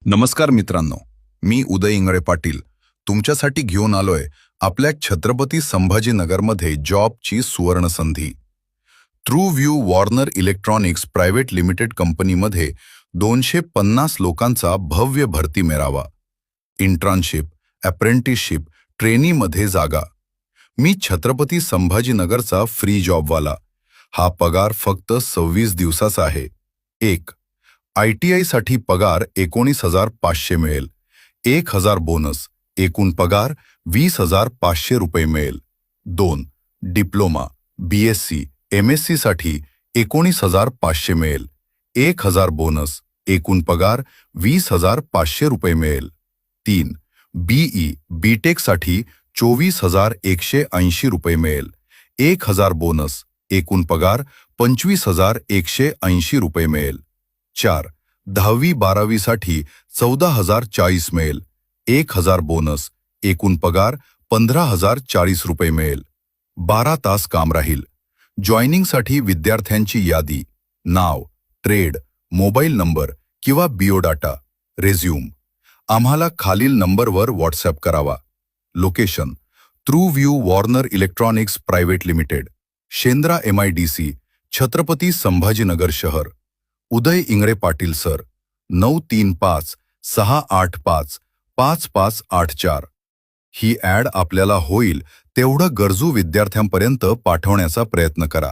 नमस्कार मित्रांनो, मी उदय इंगळे पाटील तुमच्यासाठी घेऊन आलोय आपल्या छत्रपती संभाजीनगरमध्ये जॉबची सुवर्ण संधी. True view Warner electronics private limited कंपनीमध्ये 250 लोकांचा भव्य भरती मेळावा. इंटर्नशिप, अप्रेंटिसशिप, ट्रेनीमध्ये जागा. मी छत्रपती संभाजीनगरचा फ्री जॉबवाला. हा पगार फक्त 26 दिवसाचा आहे. 1. ITI साठी पगार 19,500 मिळेल. 1,000 बोनस. एकूण पगार 20,500 रुपये मिळेल. 2. डिप्लोमा, BSc, MSc साठी 19,500 मिळेल. 1,000 बोनस. एकूण पगार 20,500 रुपये मिळेल. 3. BE, BTech साठी 24,180 रुपये मिळेल. 1,000 बोनस. एकूण पगार 25,180 रुपये मिळेल. 4. 10वी-12वी साठी 14,040 मिळेल. 1,000 बोनस. एकूण पगार 15,040 रुपये मिळेल. 12 तास काम राहील. जॉईनिंगसाठी विद्यार्थ्यांची यादी, नाव, ट्रेड, मोबाईल नंबर किंवा बियोडाटा, रेझ्यूम आम्हाला खालील नंबरवर व्हॉट्सअप करावा. Location: true view Warner electronics private limited, Shendra MIDC, Chhatrapati Sambhajinagar शहर. उदय इंगळे पाटील सर, 935-685-5584. ही ॲड आपल्याला होईल तेवढं गरजू विद्यार्थ्यांपर्यंत पाठवण्याचा प्रयत्न करा.